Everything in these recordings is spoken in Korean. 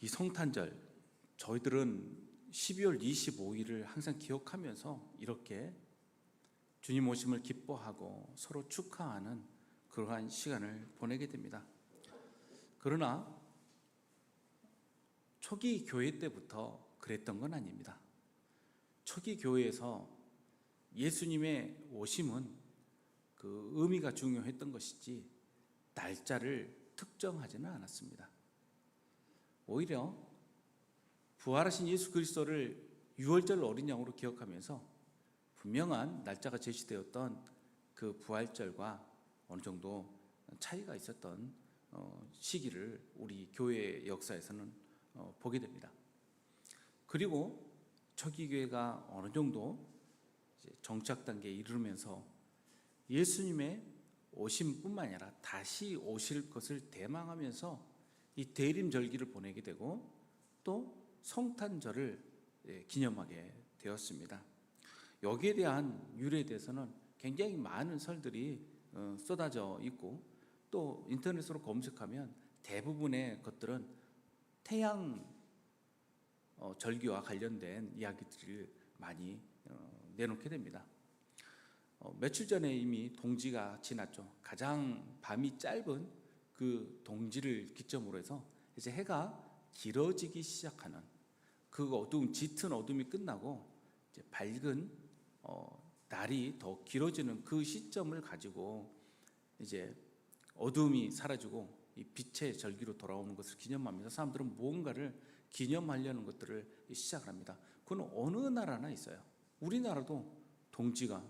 이 성탄절 저희들은 12월 25일을 항상 기억하면서 이렇게 주님 오심을 기뻐하고 서로 축하하는 그러한 시간을 보내게 됩니다. 그러나 초기 교회 때부터 그랬던 건 아닙니다. 초기 교회에서 예수님의 오심은 그 의미가 중요했던 것이지 날짜를 특정하지는 않았습니다. 오히려 부활하신 예수 그리스도를 유월절 어린 양으로 기억하면서 분명한 날짜가 제시되었던 그 부활절과 어느 정도 차이가 있었던 시기를 우리 교회 역사에서는 보게 됩니다. 그리고 초기 교회가 어느 정도 정착 단계에 이르면서 예수님의 오심뿐만 아니라 다시 오실 것을 대망하면서 이 대림절기를 보내게 되고 또 성탄절을 기념하게 되었습니다. 여기에 대한 유래에 대해서는 굉장히 많은 설들이 쏟아져 있고 또 인터넷으로 검색하면 대부분의 것들은 태양 절기와 관련된 이야기들을 많이 내놓게 됩니다. 며칠 전에 이미 동지가 지났죠. 가장 밤이 짧은 그 동지를 기점으로 해서 이제 해가 길어지기 시작하는 그 어두움, 짙은 어둠이 끝나고 이제 밝은 날이 더 길어지는 그 시점을 가지고 이제 어둠이 사라지고 이 빛의 절기로 돌아오는 것을 기념하면서 사람들은 무언가를 기념하려는 것들을 시작을 합니다. 그건 어느 나라나 있어요. 우리나라도 동지가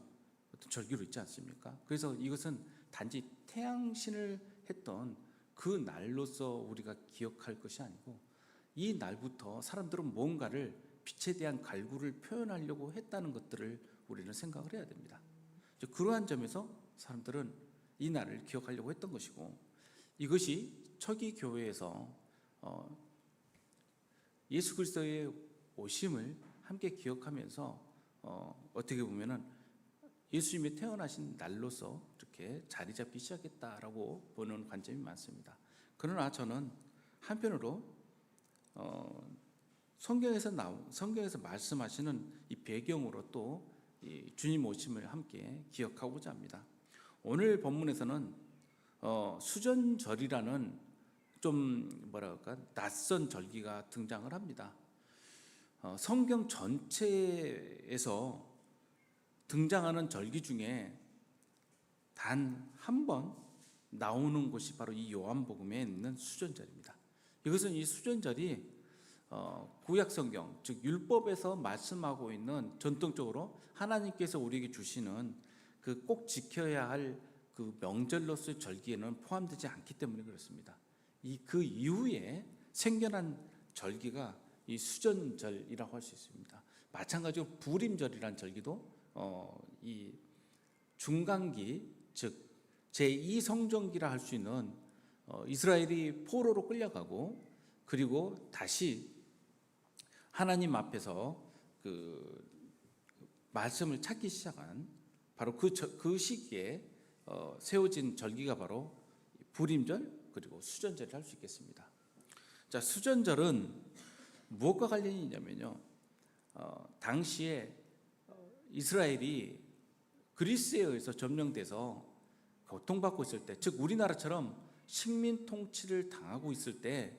어떤 절기로 있지 않습니까? 그래서 이것은 단지 태양신을 했던 그 날로서 우리가 기억할 것이 아니고 이 날부터 사람들은 무언가를 빛에 대한 갈구를 표현하려고 했다는 것들을 우리는 생각을 해야 됩니다. 그러한 점에서 사람들은 이 날을 기억하려고 했던 것이고, 이것이 초기 교회에서 예수 그리스도의 오심을 함께 기억하면서 어떻게 보면은 예수님이 태어나신 날로서 이렇게 자리 잡기 시작했다라고 보는 관점이 많습니다. 그러나 저는 한편으로 성경에서 말씀하시는 이 배경으로 또 이 주님 오심을 함께 기억하고자 합니다. 오늘 본문에서는 수전절이라는 좀 뭐랄까 낯선 절기가 등장을 합니다. 성경 전체에서 등장하는 절기 중에 단 한 번 나오는 곳이 바로 이 요한복음에 있는 수전절입니다. 이것은 이 수전절이 구약 성경, 즉 율법에서 말씀하고 있는 전통적으로 하나님께서 우리에게 주시는 그 꼭 지켜야 할 그 명절로서의 절기에는 포함되지 않기 때문에 그렇습니다. 그 이후에 생겨난 절기가 이 수전절이라고 할 수 있습니다. 마찬가지로 부림절이라는 절기도 이 중간기, 즉 제2성전기라 할 수 있는 이스라엘이 포로로 끌려가고 그리고 다시 하나님 앞에서 그 말씀을 찾기 시작한 바로 그 시기에 세워진 절기가 바로 부림절 그리고 수전절이라 할 수 있겠습니다. 자, 수전절은 무엇과 관련이 있냐면요, 당시에 이스라엘이 그리스에 의해서 점령돼서 고통받고 있을 때, 즉 우리나라처럼 식민 통치를 당하고 있을 때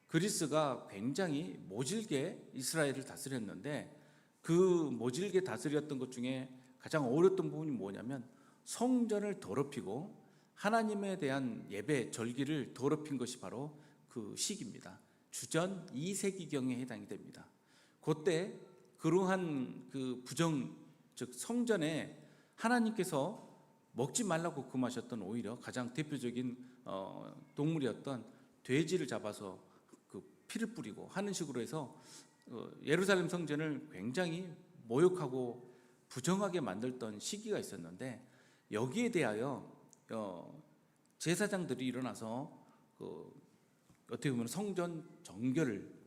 그리스가 굉장히 모질게 이스라엘을 다스렸는데, 그 모질게 다스렸던 것 중에 가장 어려웠던 부분이 뭐냐면 성전을 더럽히고 하나님에 대한 예배, 절기를 더럽힌 것이 바로 그 시기입니다. 주전 2세기경에 해당이 됩니다. 그때 그러한 그 즉 성전에 하나님께서 먹지 말라고 금하셨던 오히려 가장 대표적인 동물이었던 돼지를 잡아서 그 피를 뿌리고 하는 식으로 해서 예루살렘 성전을 굉장히 모욕하고 부정하게 만들던 시기가 있었는데, 여기에 대하여 제사장들이 일어나서 어떻게 보면 성전 정결을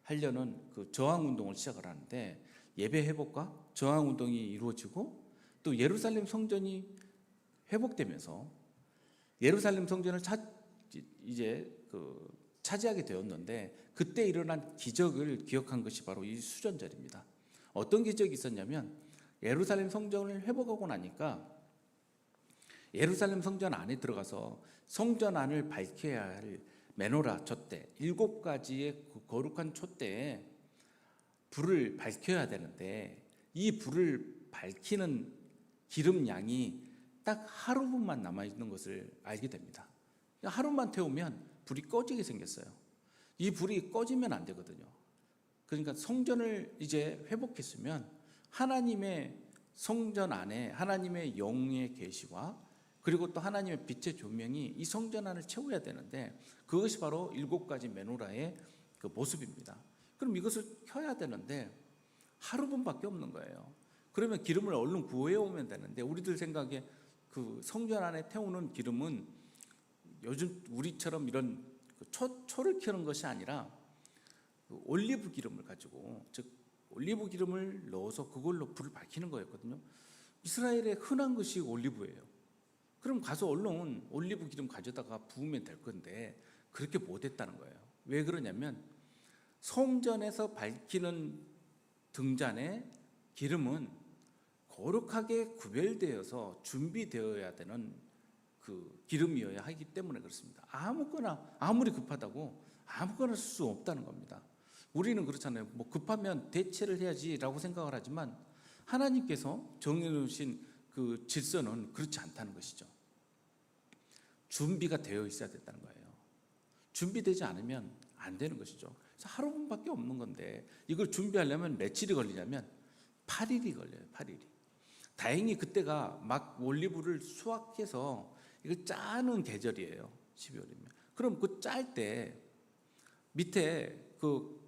하려는 그 저항운동을 시작을 하는데, 예배 회복과 저항운동이 이루어지고 또 예루살렘 성전이 회복되면서 예루살렘 성전을 이제 차지하게 되었는데 그때 일어난 기적을 기억한 것이 바로 이 수전절입니다. 어떤 기적이 있었냐면 예루살렘 성전을 회복하고 나니까 예루살렘 성전 안에 들어가서 성전 안을 밝혀야 할 메노라 촛대 7가지의 그 거룩한 촛대에 불을 밝혀야 되는데 이 불을 밝히는 기름 양이 딱 하루분만 남아있는 것을 알게 됩니다. 하루만 태우면 불이 꺼지게 생겼어요. 이 불이 꺼지면 안 되거든요. 그러니까 성전을 이제 회복했으면 하나님의 성전 안에 하나님의 영의 계시와 그리고 또 하나님의 빛의 조명이 이 성전 안을 채워야 되는데 그것이 바로 7가지 메노라의 그 모습입니다. 그럼 이것을 켜야 되는데 하루분밖에 없는 거예요. 그러면 기름을 얼른 구해 오면 되는데 우리들 생각에 그 성전 안에 태우는 기름은 요즘 우리처럼 이런 초를 켜는 것이 아니라 그 올리브 기름을 가지고, 즉 올리브 기름을 넣어서 그걸로 불을 밝히는 거였거든요. 이스라엘의 흔한 것이 올리브예요. 그럼 가서 얼른 올리브 기름 가져다가 부으면 될 건데 그렇게 못했다는 거예요. 왜 그러냐면 성전에서 밝히는 등잔의 기름은 거룩하게 구별되어서 준비되어야 되는 그 기름이어야 하기 때문에 그렇습니다. 아무거나 아무리 급하다고 아무거나 쓸 수 없다는 겁니다. 우리는 그렇잖아요. 뭐 급하면 대체를 해야지라고 생각을 하지만 하나님께서 정해놓으신 그 질서는 그렇지 않다는 것이죠. 준비가 되어 있어야 된다는 거예요. 준비되지 않으면 안 되는 것이죠. 그래서 하루분밖에 없는 건데 이걸 준비하려면 며칠이 걸리냐면 8일이 걸려요. 8일이. 다행히 그때가 막 올리브를 수확해서 이걸 짜는 계절이에요. 12월이면. 그럼 그 짤 때 밑에 그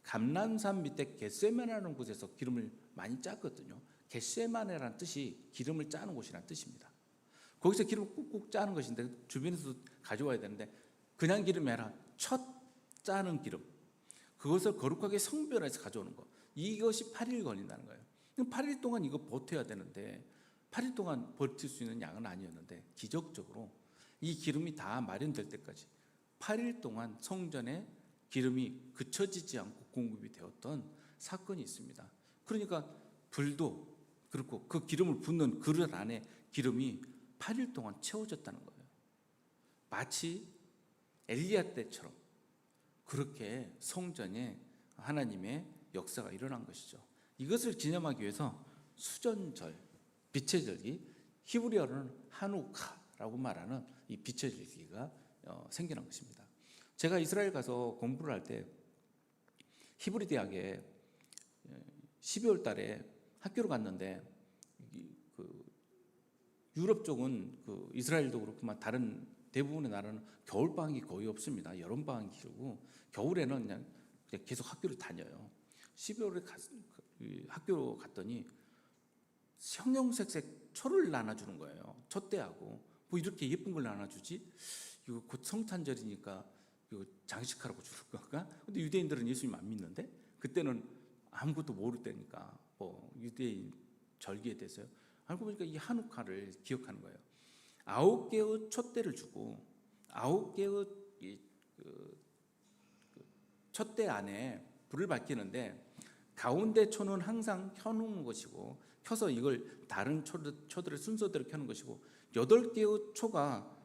감람산 밑에 겟세마네라는 곳에서 기름을 많이 짰거든요. 겟세마네라는 뜻이 기름을 짜는 곳이라는 뜻입니다. 거기서 기름을 꾹꾹 짜는 것인데 주변에서 가져와야 되는데 그냥 기름이 아니라 첫 짜는 기름, 그것을 거룩하게 성별해서 가져오는 것, 이것이 8일 걸린다는 거예요. 8일 동안 이거 버텨야 되는데 8일 동안 버틸 수 있는 양은 아니었는데 기적적으로 이 기름이 다 마련될 때까지 8일 동안 성전에 기름이 그쳐지지 않고 공급이 되었던 사건이 있습니다. 그러니까 불도 그렇고 그 기름을 붓는 그릇 안에 기름이 8일 동안 채워졌다는 거예요. 마치 엘리야 때처럼 그렇게 성전에 하나님의 역사가 일어난 것이죠. 이것을 기념하기 위해서 수전절, 빛의 절기, 히브리어로는 하누카라고 말하는 이 빛의 절기가 생겨난 것입니다. 제가 이스라엘 가서 공부를 할 때 히브리 대학에 12월 달에 학교를 갔는데 그 유럽 쪽은 그 이스라엘도 그렇지만 다른 대부분의 나라는 겨울 방학이 거의 없습니다. 여름 방학이 길고 겨울에는 그냥 계속 학교를 다녀요. 12월에 학교로 갔더니 형형색색 초를 나눠주는 거예요. 촛대하고 뭐 이렇게 예쁜 걸 나눠주지? 이거 곧 성탄절이니까 이거 장식하라고 주는 건가? 근데 유대인들은 예수님 안 믿는데 그때는 아무것도 모를 때니까 뭐 유대인 절기에 대해서요. 알고 보니까 이 하누카를 기억하는 거예요. 9개의 촛대를 주고 9개의 촛대 안에 불을 밝히는데 가운데 초는 항상 켜놓는 것이고 켜서 이걸 다른 초들을 순서대로 켜는 것이고 8개의 초가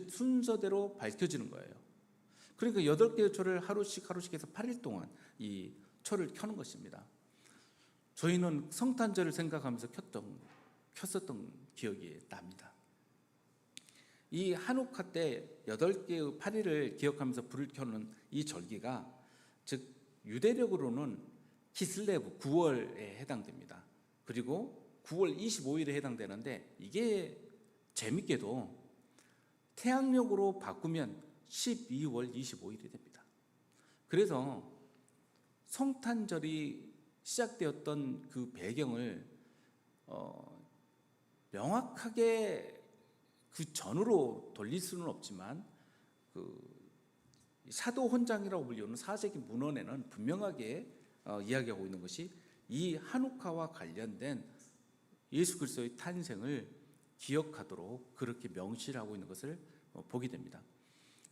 순서대로 밝혀지는 거예요. 그러니까 8개의 초를 하루씩 해서 8일 동안 이 초를 켜는 것입니다. 저희는 성탄절을 생각하면서 켰었던 기억이 납니다. 이 한우카 때 8개의 8일을 기억하면서 불을 켜는 이 절기가 즉 유대력으로는 키슬레브 9월에 해당됩니다. 그리고 9월 25일에 해당되는데 이게 재밌게도 태양력으로 바꾸면 12월 25일이 됩니다. 그래서 성탄절이 시작되었던 그 배경을 명확하게 그 전으로 돌릴 수는 없지만 그 사도헌장이라고 불리는 4세기 문헌에는 분명하게 이야기하고 있는 것이 이 하누카와 관련된 예수 그리스도의 탄생을 기억하도록 그렇게 명시를 하고 있는 것을 보게 됩니다.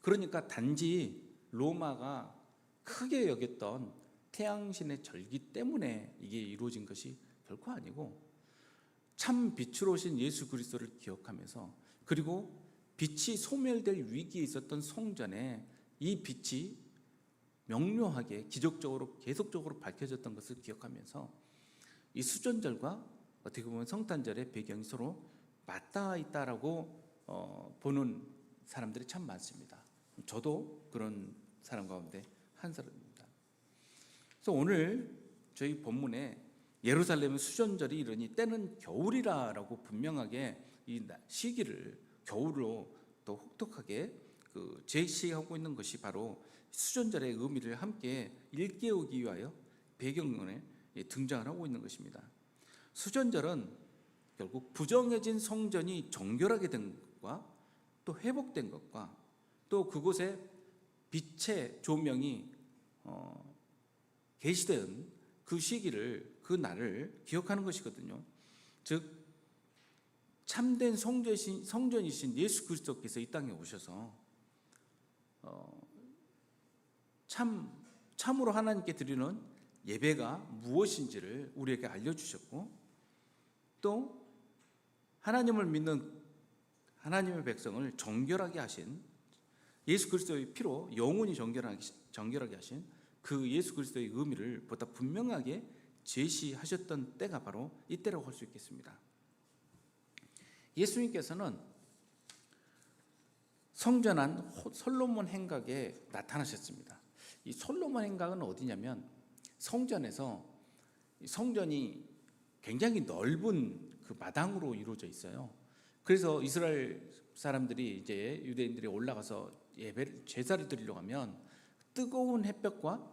그러니까 단지 로마가 크게 여겼던 태양신의 절기 때문에 이게 이루어진 것이 결코 아니고 참 빛으로 오신 예수 그리스도를 기억하면서, 그리고 빛이 소멸될 위기에 있었던 성전에 이 빛이 명료하게 기적적으로 계속적으로 밝혀졌던 것을 기억하면서 이 수전절과 어떻게 보면 성탄절의 배경이 서로 맞닿아 있다라고 보는 사람들이 참 많습니다. 저도 그런 사람 가운데 한 사람입니다. 그래서 오늘 저희 본문에 예루살렘의 수전절이 이르니 때는 겨울이라라고 분명하게 이 시기를 겨울로 또 혹독하게 제시하고 있는 것이 바로 수전절의 의미를 함께 일깨우기 위하여 배경에 등장을 하고 있는 것입니다. 수전절은 결국 부정해진 성전이 정결하게 된 것과 또 회복된 것과 또 그곳에 빛의 조명이 계시된 그 시기를, 그 날을 기억하는 것이거든요. 즉 참된 성전이신 예수 그리스도께서 이 땅에 오셔서 참으로 하나님께 드리는 예배가 무엇인지를 우리에게 알려주셨고, 또 하나님을 믿는 하나님의 백성을 정결하게 하신 예수 그리스도의 피로 영원히 정결하게 하신 그 예수 그리스도의 의미를 보다 분명하게 제시하셨던 때가 바로 이때라고 할 수 있겠습니다. 예수님께서는 성전한 솔로몬 행각에 나타나셨습니다. 이 솔로몬 행각은 어디냐면 성전에서, 성전이 굉장히 넓은 그 마당으로 이루어져 있어요. 그래서 이스라엘 사람들이, 이제 유대인들이 올라가서 제사를 드리려고 하면 뜨거운 햇볕과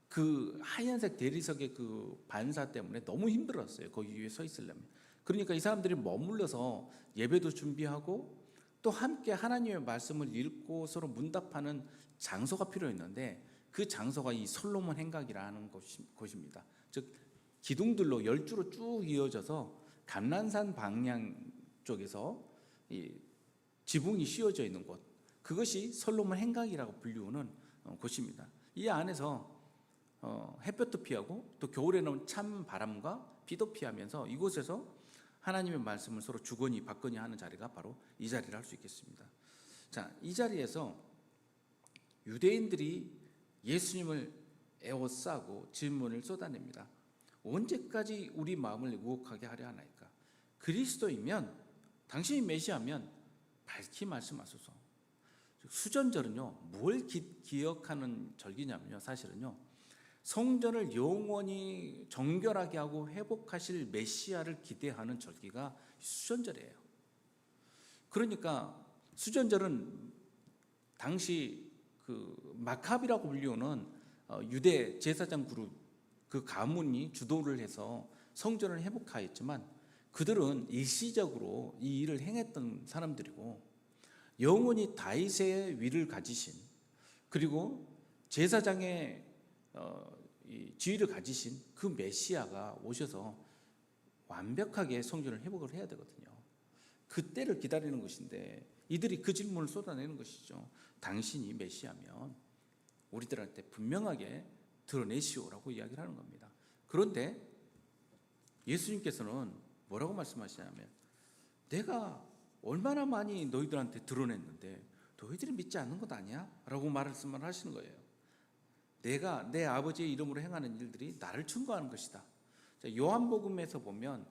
그 하얀색 대리석의 그 반사 때문에 너무 힘들었어요. 거기 위에 서 있으려면. 그러니까 이 사람들이 머물러서 예배도 준비하고 또 함께 하나님의 말씀을 읽고 서로 문답하는 장소가 필요했는데, 그 장소가 이 솔로몬 행각이라는 곳입니다. 즉 기둥들로 10주로 쭉 이어져서 감난산 방향 쪽에서 이 지붕이 씌워져 있는 곳, 그것이 솔로몬 행각이라고 불리우는 곳입니다. 이 안에서 햇볕도 피하고 또 겨울에는 찬 바람과 비도 피하면서 이곳에서 하나님의 말씀을 서로 주거니 받거니 하는 자리가 바로 이 자리를 할 수 있겠습니다. 자, 이 자리에서 유대인들이 예수님을 에워싸고 질문을 쏟아냅니다. 언제까지 우리 마음을 유혹하게 하려 하나이까? 그리스도이면, 당신이 메시아면 밝히 말씀하소서. 수전절은요, 뭘 기억하는 절기냐면요, 사실은요, 성전을 영원히 정결하게 하고 회복하실 메시아를 기대하는 절기가 수전절이에요. 그러니까 수전절은 당시 그 마카비라고 불리우는 유대 제사장 그룹, 그 가문이 주도를 해서 성전을 회복하였지만 그들은 일시적으로 이 일을 행했던 사람들이고, 영원히 다윗의 위를 가지신, 그리고 제사장의 지위를 가지신 그 메시아가 오셔서 완벽하게 성전을 회복을 해야 되거든요. 그때를 기다리는 것인데 이들이 그 질문을 쏟아내는 것이죠. 당신이 메시아면 우리들한테 분명하게 드러내시오라고 이야기를 하는 겁니다. 그런데 예수님께서는 뭐라고 말씀하시냐면, 내가 얼마나 많이 너희들한테 드러냈는데 너희들이 믿지 않는 것 아니야? 라고 말씀을 하시는 거예요. 내가 내 아버지의 이름으로 행하는 일들이 나를 증거하는 것이다. 요한복음에서 보면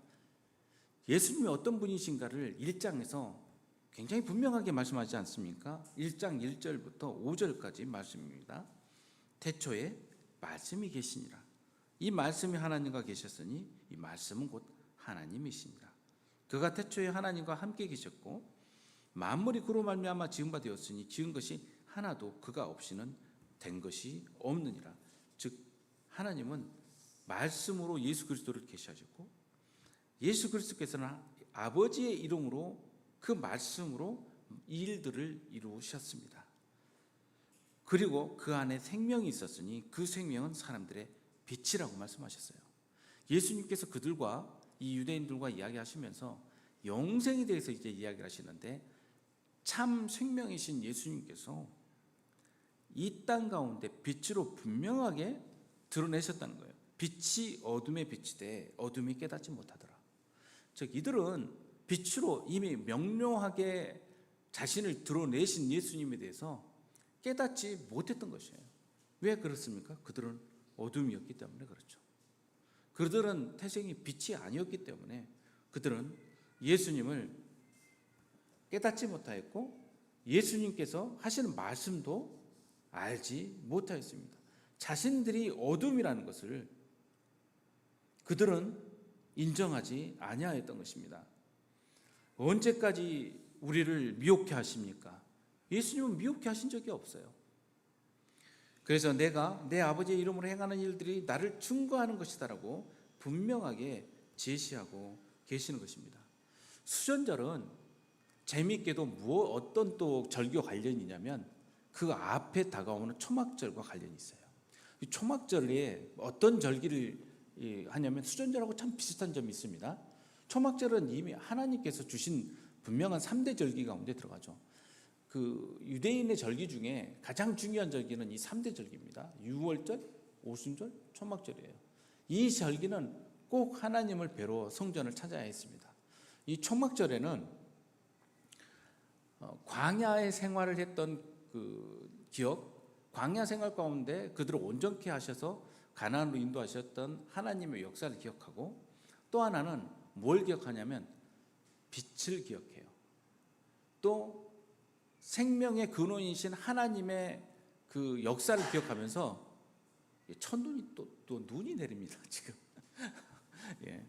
예수님이 어떤 분이신가를 1장에서 굉장히 분명하게 말씀하지 않습니까? 1장 1절부터 5절까지 말씀입니다. 태초에 말씀이 계시니라. 이 말씀이 하나님과 계셨으니 이 말씀은 곧 하나님이시니라. 그가 태초에 하나님과 함께 계셨고 만물이 그로 말미암아 지은 바 되었으니 지은 것이 하나도 그가 없이는 된 것이 없느니라. 즉 하나님은 말씀으로 예수 그리스도를 계시하셨고, 예수 그리스도께서는 아버지의 이름으로 그 말씀으로 이 일들을 이루셨습니다. 그리고 그 안에 생명이 있었으니 그 생명은 사람들의 빛이라고 말씀하셨어요. 예수님께서 그들과 이 유대인들과 이야기하시면서 영생에 대해서 이제 이야기를 하시는데, 참 생명이신 예수님께서 이 땅 가운데 빛으로 분명하게 드러내셨다는 거예요. 빛이 어둠에 비치되 어둠이 깨닫지 못하더라. 즉 이들은 빛으로 이미 명료하게 자신을 드러내신 예수님에 대해서 깨닫지 못했던 것이에요. 왜 그렇습니까? 그들은 어둠이었기 때문에 그렇죠. 그들은 태생이 빛이 아니었기 때문에 그들은 예수님을 깨닫지 못하였고 예수님께서 하시는 말씀도 알지 못하였습니다. 자신들이 어둠이라는 것을 그들은 인정하지 아니하였던 것입니다. 언제까지 우리를 미혹해 하십니까? 예수님은 미혹해 하신 적이 없어요. 그래서 내가 내 아버지의 이름으로 행하는 일들이 나를 증거하는 것이다라고 분명하게 제시하고 계시는 것입니다. 수전절은 재미있게도 어떤 또 절기와 관련이 있냐면 그 앞에 다가오는 초막절과 관련이 있어요. 이 초막절에 어떤 절기를 하냐면 수전절하고 참 비슷한 점이 있습니다. 초막절은 이미 하나님께서 주신 분명한 3대 절기 가운데 들어가죠. 그 유대인의 절기 중에 가장 중요한 절기는 이 3대 절기입니다. 유월절, 오순절, 초막절이에요. 이 절기는 꼭 하나님을 뵈러 성전을 찾아야 했습니다. 이 초막절에는 광야의 생활을 했던 그 기억, 광야 생활 가운데 그들을 온전케 하셔서 가나안으로 인도하셨던 하나님의 역사를 기억하고, 또 하나는 뭘 기억하냐면 빛을 기억해요. 또 생명의 근원이신 하나님의 그 역사를 기억하면서 첫눈이 또 눈이 내립니다. 지금 예.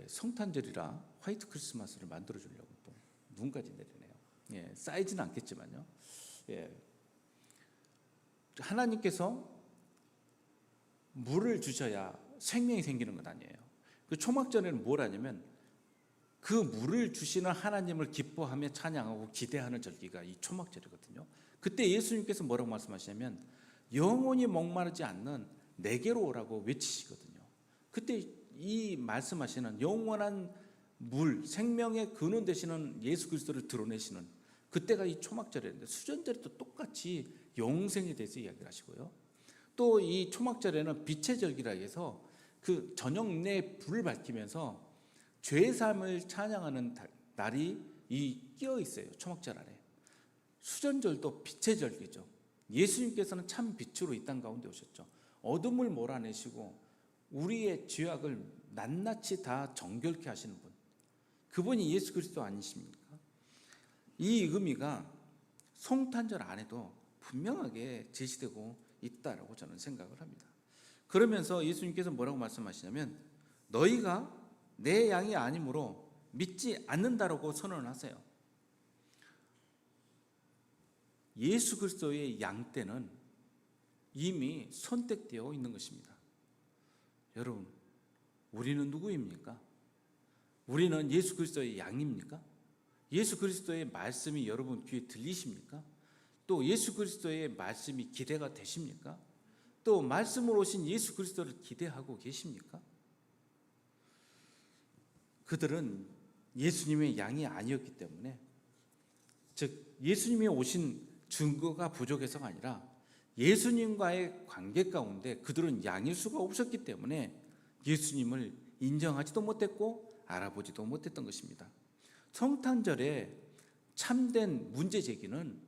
성탄절이라 화이트 크리스마스를 만들어 주려고 또 눈까지 내리네요. 예, 쌓이지는 않겠지만요. 예. 하나님께서 물을 주셔야 생명이 생기는 건 아니에요. 그 초막절에는 뭘 하냐면 그 물을 주시는 하나님을 기뻐하며 찬양하고 기대하는 절기가 이 초막절이거든요. 그때 예수님께서 뭐라고 말씀하시냐면 영원히 목마르지 않는 내게로 오라고 외치시거든요. 그때 이 말씀하시는 영원한 물, 생명의 근원 되시는 예수 그리스도를 드러내시는 그때가 이 초막절인데, 수전절에도 똑같이 영생에 대해서 이야기를 하시고요. 또 이 초막절에는 빛의 절기라 해서 그 저녁 내 불을 밝히면서 죄사함을 찬양하는 날이 끼어 있어요. 초막절 안에. 수전절도 빛의 절기죠. 예수님께서는 참 빛으로 이 땅 가운데 오셨죠. 어둠을 몰아내시고 우리의 죄악을 낱낱이 다 정결케 하시는 분, 그분이 예수 그리스도 아니십니까? 이 의미가 성탄절 안에도 분명하게 제시되고 있다라고 저는 생각을 합니다. 그러면서 예수님께서 뭐라고 말씀하시냐면 너희가 내 양이 아니므로 믿지 않는다라고 선언을 하세요. 예수 그리스도의 양 떼는 이미 선택되어 있는 것입니다. 여러분, 우리는 누구입니까? 우리는 예수 그리스도의 양입니까? 예수 그리스도의 말씀이 여러분 귀에 들리십니까? 또 예수 그리스도의 말씀이 기대가 되십니까? 또 말씀으로 오신 예수 그리스도를 기대하고 계십니까? 그들은 예수님의 양이 아니었기 때문에, 즉 예수님이 오신 증거가 부족해서가 아니라 예수님과의 관계 가운데 그들은 양일 수가 없었기 때문에 예수님을 인정하지도 못했고 알아보지도 못했던 것입니다. 성탄절에 참된 문제 제기는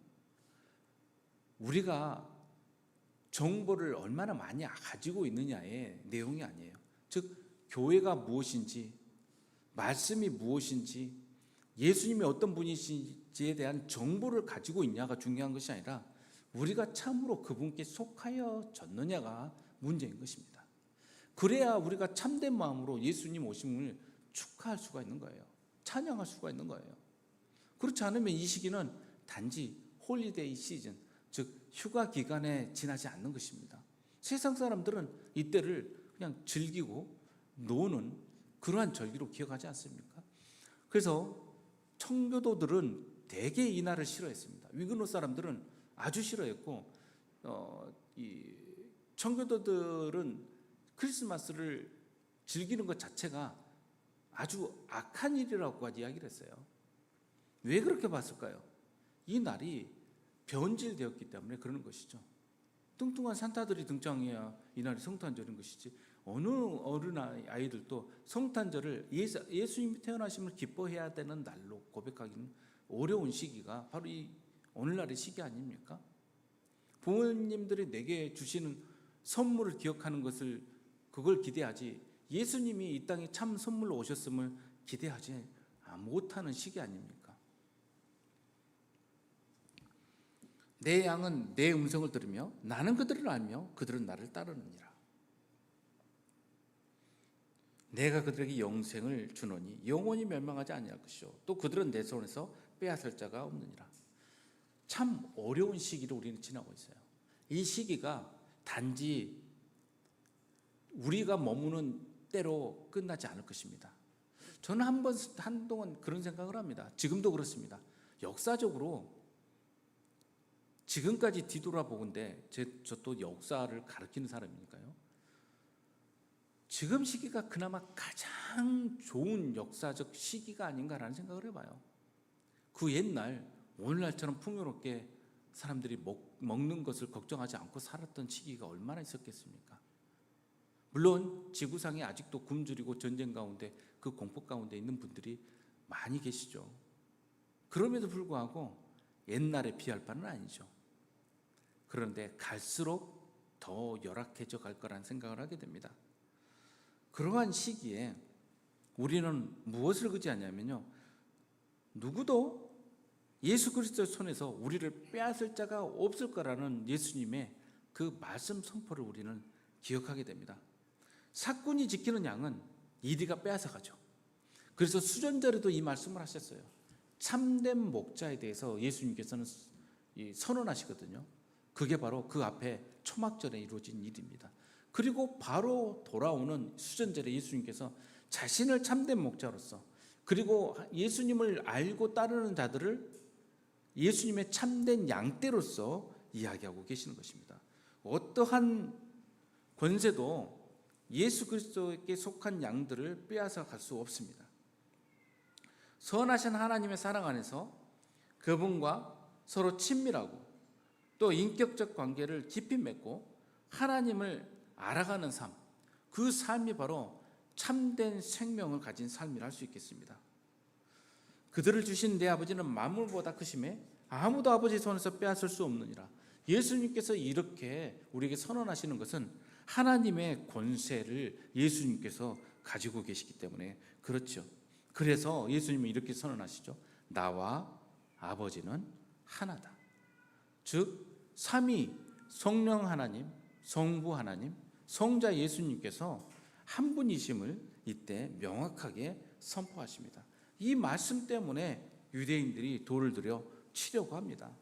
우리가 정보를 얼마나 많이 가지고 있느냐의 내용이 아니에요. 즉 교회가 무엇인지, 말씀이 무엇인지, 예수님이 어떤 분이신지에 대한 정보를 가지고 있냐가 중요한 것이 아니라 우리가 참으로 그분께 속하여졌느냐가 문제인 것입니다. 그래야 우리가 참된 마음으로 예수님 오심을 축하할 수가 있는 거예요. 찬양할 수가 있는 거예요. 그렇지 않으면 이 시기는 단지 홀리데이 시즌, 즉 휴가 기간에 지나지 않는 것입니다. 세상 사람들은 이때를 그냥 즐기고 노는 그러한 절기로 기억하지 않습니까? 그래서 청교도들은 대개 이 날을 싫어했습니다. 위그노 사람들은 아주 싫어했고, 이 청교도들은 크리스마스를 즐기는 것 자체가 아주 악한 일이라고까지 이야기를 했어요. 왜 그렇게 봤을까요? 이 날이 변질되었기 때문에 그러는 것이죠. 뚱뚱한 산타들이 등장해야 이날이 성탄절인 것이지, 어느 어른 아이들도 성탄절을 예수님이 태어나심을 기뻐해야 되는 날로 고백하기는 어려운 시기가 바로 이 오늘날의 시기 아닙니까? 부모님들이 내게 주시는 선물을 기억하는 것을, 그걸 기대하지 예수님이 이 땅에 참 선물로 오셨음을 기대하지 못하는 시기 아닙니까? 내 양은 내 음성을 들으며 나는 그들을 알며 그들은 나를 따르느니라. 내가 그들에게 영생을 주노니 영원히 멸망하지 아니할 것이요 또 그들은 내 손에서 빼앗을 자가 없느니라. 참 어려운 시기를 우리는 지나고 있어요. 이 시기가 단지 우리가 머무는 때로 끝나지 않을 것입니다. 저는 한동안 그런 생각을 합니다. 지금도 그렇습니다. 역사적으로 지금까지 뒤돌아보건대, 저 또 역사를 가르치는 사람이니까요. 지금 시기가 그나마 가장 좋은 역사적 시기가 아닌가라는 생각을 해봐요. 그 옛날 오늘날처럼 풍요롭게 사람들이 먹는 것을 걱정하지 않고 살았던 시기가 얼마나 있었겠습니까? 물론 지구상에 아직도 굶주리고 전쟁 가운데, 그 공포 가운데 있는 분들이 많이 계시죠. 그럼에도 불구하고 옛날에 비할 바는 아니죠. 그런데 갈수록 더 열악해져 갈 거라는 생각을 하게 됩니다. 그러한 시기에 우리는 무엇을 의지하냐면요, 누구도 예수 그리스도의 손에서 우리를 빼앗을 자가 없을 거라는 예수님의 그 말씀 선포를 우리는 기억하게 됩니다. 사꾼이 지키는 양은 이리가 빼앗아 가죠. 그래서 수전절에도 이 말씀을 하셨어요. 참된 목자에 대해서 예수님께서는 선언하시거든요. 그게 바로 그 앞에 초막절에 이루어진 일입니다. 그리고 바로 돌아오는 수전절에 예수님께서 자신을 참된 목자로서, 그리고 예수님을 알고 따르는 자들을 예수님의 참된 양떼로서 이야기하고 계시는 것입니다. 어떠한 권세도 예수 그리스도에게 속한 양들을 빼앗아 갈 수 없습니다. 선하신 하나님의 사랑 안에서 그분과 서로 친밀하고 또 인격적 관계를 깊이 맺고 하나님을 알아가는 삶, 그 삶이 바로 참된 생명을 가진 삶이라 할 수 있겠습니다. 그들을 주신 내 아버지는 만물보다 크심에 아무도 아버지 손에서 빼앗을 수 없느니라. 예수님께서 이렇게 우리에게 선언하시는 것은 하나님의 권세를 예수님께서 가지고 계시기 때문에 그렇죠. 그래서 예수님은 이렇게 선언하시죠. 나와 아버지는 하나다. 즉 삼위 성령 하나님, 성부 하나님, 성자 예수님께서 한 분이심을 이때 명확하게 선포하십니다. 이 말씀 때문에 유대인들이 돌을 들여 치려고 합니다.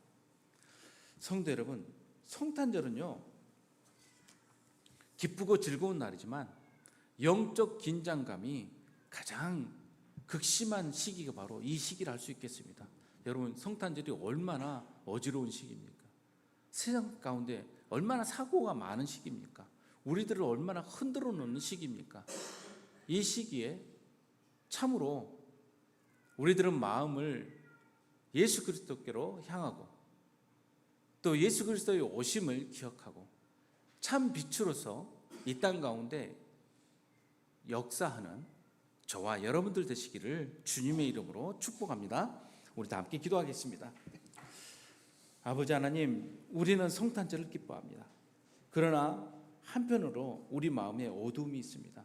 성도 여러분, 성탄절은요, 기쁘고 즐거운 날이지만 영적 긴장감이 가장 극심한 시기가 바로 이 시기를 알 수 있겠습니다. 여러분, 성탄절이 얼마나 어지러운 시기입니까? 세상 가운데 얼마나 사고가 많은 시기입니까? 우리들을 얼마나 흔들어 놓는 시기입니까? 이 시기에 참으로 우리들은 마음을 예수 그리스도께로 향하고 또 예수 그리스도의 오심을 기억하고 참 빛으로서 이 땅 가운데 역사하는 저와 여러분들 되시기를 주님의 이름으로 축복합니다. 우리 다 함께 기도하겠습니다. 아버지 하나님, 우리는 성탄절을 기뻐합니다. 그러나 한편으로 우리 마음에 어두움이 있습니다.